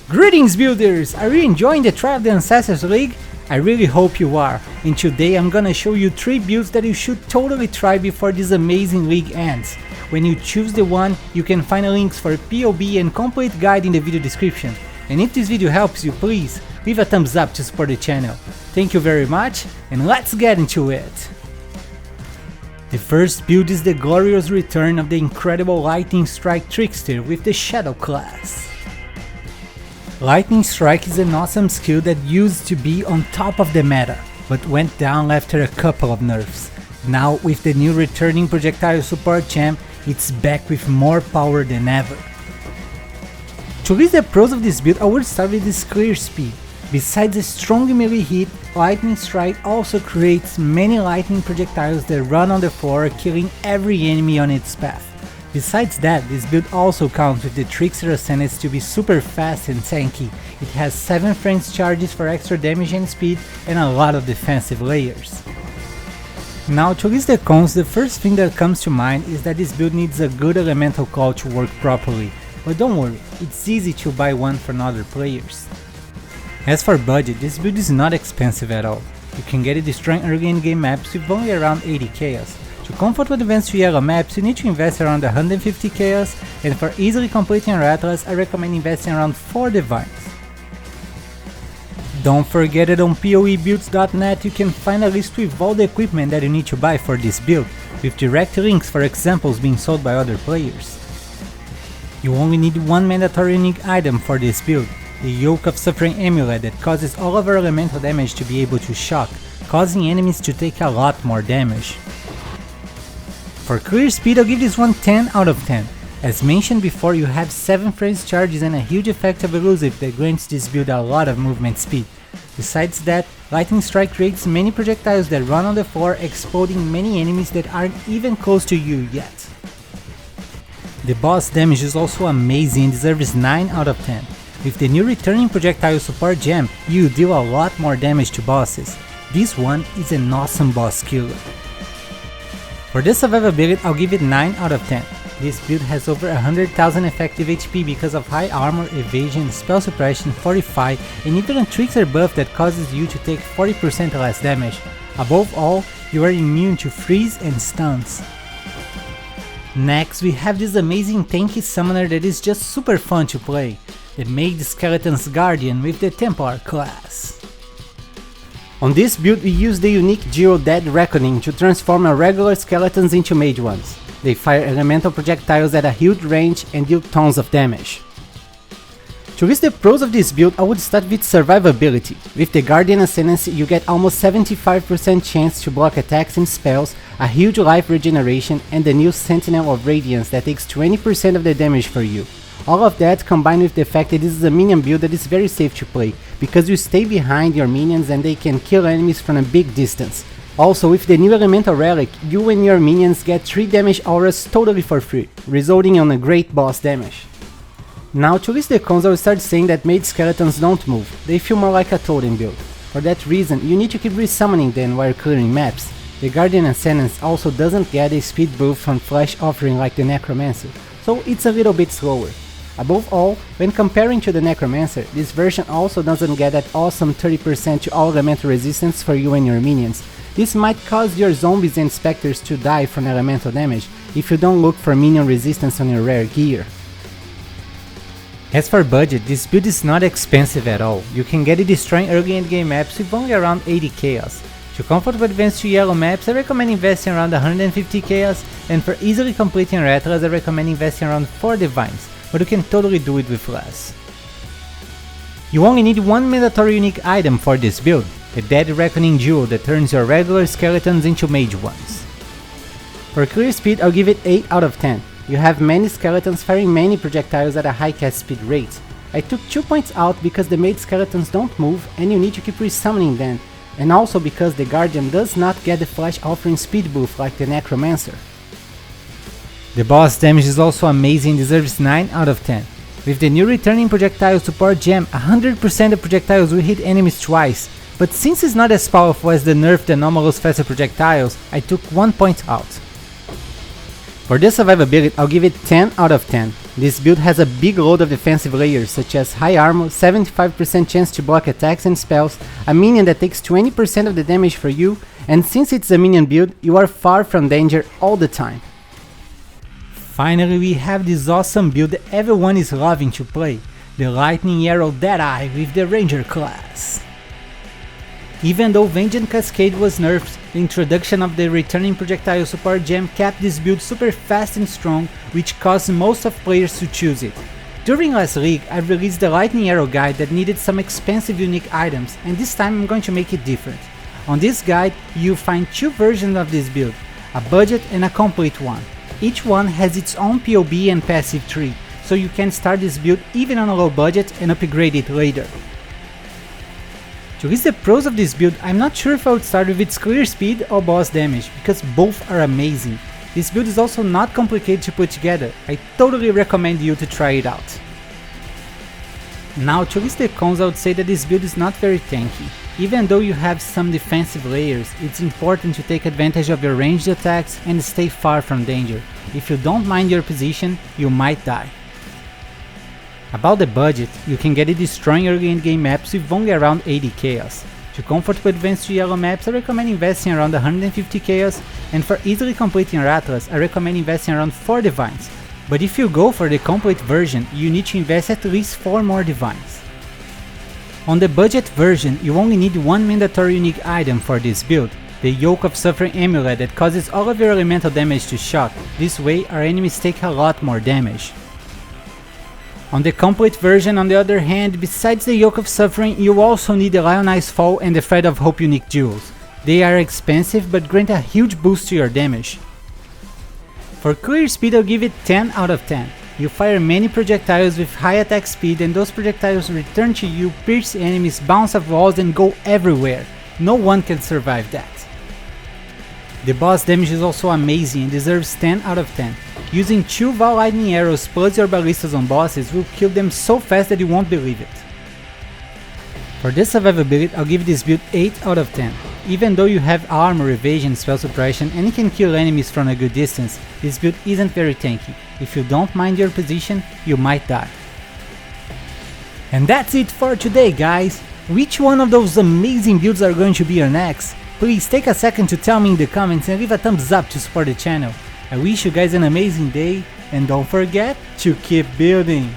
Greetings builders! Are you enjoying the Trial of the Ancestors League? I really hope you are, and today I'm gonna show you 3 builds that you should totally try before this amazing league ends. When you choose the one, you can find links for PoE and complete guide in the video description. And if this video helps you, please leave a thumbs up to support the channel. Thank you very much, and let's get into it! The first build is the glorious return of the incredible Lightning Strike Trickster with the Shadow class. Lightning Strike is an awesome skill that used to be on top of the meta, but went down after a couple of nerfs. Now with the new returning projectile support gem, it's back with more power than ever. To list the pros of this build, I would start with its clear speed. Besides a strong melee hit, Lightning Strike also creates many lightning projectiles that run on the floor, killing every enemy on its path. Besides that, this build also counts with the Trickster Ascendance to be super fast and tanky. It has 7 frames charges for extra damage and speed and a lot of defensive layers. Now to list the cons, the first thing that comes to mind is that this build needs a good elemental call to work properly, but don't worry, it's easy to buy one from other players. As for budget, this build is not expensive at all. You can get it destroying early in-game maps with only around 80 chaos. To comfort with advanced to yellow maps, you need to invest around 150 chaos, and for easily completing your atlas, I recommend investing around 4 divines. Don't forget that on PoEbuilds.net you can find a list with all the equipment that you need to buy for this build, with direct links for examples being sold by other players. You only need one mandatory unique item for this build, the Yoke of Suffering Amulet that causes all of our elemental damage to be able to shock, causing enemies to take a lot more damage. For clear speed, I'll give this one 10 out of 10. As mentioned before, you have 7 frames charges and a huge effect of elusive that grants this build a lot of movement speed. Besides that, Lightning Strike creates many projectiles that run on the floor, exploding many enemies that aren't even close to you yet. The boss damage is also amazing and deserves 9 out of 10. With the new returning projectile support gem, you deal a lot more damage to bosses. This one is an awesome boss killer. For the survivability, I'll give it 9 out of 10. This build has over 100,000 effective HP because of high armor, evasion, spell suppression, fortify, and even a trickster buff that causes you to take 40% less damage. Above all, you are immune to freeze and stuns. Next, we have this amazing tanky summoner that is just super fun to play, the Mage Skeleton's Guardian with the Templar class. On this build we use the unique Geo Dead Reckoning to transform our regular skeletons into mage ones. They fire elemental projectiles at a huge range and deal tons of damage. To list the pros of this build, I would start with survivability. With the Guardian Ascendancy you get almost 75% chance to block attacks and spells, a huge life regeneration, and the new Sentinel of Radiance that takes 20% of the damage for you. All of that combined with the fact that this is a minion build that is very safe to play, because you stay behind your minions and they can kill enemies from a big distance. Also, with the new elemental relic, you and your minions get 3 damage auras totally for free, resulting in a great boss damage. Now to list the cons, I will start saying that mage skeletons don't move, they feel more like a totem build. For that reason, you need to keep resummoning them while clearing maps. The Guardian Ascendance also doesn't get a speed buff from Flash Offering like the Necromancer, so it's a little bit slower. Above all, when comparing to the Necromancer, this version also doesn't get that awesome 30% to all elemental resistance for you and your minions. This might cause your zombies and specters to die from elemental damage if you don't look for minion resistance on your rare gear. As for budget, this build is not expensive at all. You can get it destroying early endgame maps with only around 80 chaos. To comfort with advanced to yellow maps, I recommend investing around 150 chaos, and for easily completing your atlas, I recommend investing around 4 divines. But you can totally do it with less. You only need one mandatory unique item for this build, the Dead Reckoning Jewel that turns your regular skeletons into mage ones. For clear speed, I'll give it 8 out of 10. You have many skeletons firing many projectiles at a high cast speed rate. I took 2 points out because the mage skeletons don't move and you need to keep resummoning them, and also because the Guardian does not get the Flash Offering speed buff like the Necromancer. The boss damage is also amazing and deserves 9 out of 10. With the new returning projectile support gem, 100% of projectiles will hit enemies twice, but since it's not as powerful as the nerfed anomalous faster projectiles, I took 1 point out. For the survivability, I'll give it 10 out of 10. This build has a big load of defensive layers such as high armor, 75% chance to block attacks and spells, a minion that takes 20% of the damage for you, and since it's a minion build, you are far from danger all the time. Finally, we have this awesome build that everyone is loving to play, the Lightning Arrow Deadeye with the Ranger class. Even though Vengeance Cascade was nerfed, the introduction of the returning projectile support gem kept this build super fast and strong, which caused most of players to choose it. During last league, I released the Lightning Arrow guide that needed some expensive unique items, and this time I'm going to make it different. On this guide, you'll find two versions of this build, a budget and a complete one. Each one has its own PoB and passive tree, so you can start this build even on a low budget and upgrade it later. To list the pros of this build, I'm not sure if I would start with its clear speed or boss damage, because both are amazing. This build is also not complicated to put together, I totally recommend you to try it out. Now to list the cons, I would say that this build is not very tanky. Even though you have some defensive layers, it's important to take advantage of your ranged attacks and stay far from danger. If you don't mind your position, you might die. About the budget, you can get it destroying early endgame maps with only around 80 chaos. To comfortably advance to yellow maps, I recommend investing around 150 chaos, and for easily completing your atlas, I recommend investing around 4 divines. But if you go for the complete version, you need to invest at least 4 more divines. On the budget version, you only need one mandatory unique item for this build, the Yoke of Suffering amulet that causes all of your elemental damage to shock. This way our enemies take a lot more damage. On the complete version, on the other hand, besides the Yoke of Suffering, you also need the Lionized Fall and the Thread of Hope unique jewels. They are expensive but grant a huge boost to your damage. For clear speed, I'll give it 10 out of 10. You fire many projectiles with high attack speed and those projectiles return to you, pierce enemies, bounce off walls and go everywhere. No one can survive that. The boss damage is also amazing and deserves 10 out of 10. Using 2 Val Lightning Arrows plus your ballistas on bosses will kill them so fast that you won't believe it. For the survivability, I'll give this build 8 out of 10. Even though you have armor, evasion, spell suppression and you can kill enemies from a good distance, this build isn't very tanky. If you don't mind your position, you might die. And that's it for today, guys! Which one of those amazing builds are going to be your next? Please take a second to tell me in the comments and leave a thumbs up to support the channel. I wish you guys an amazing day and don't forget to keep building!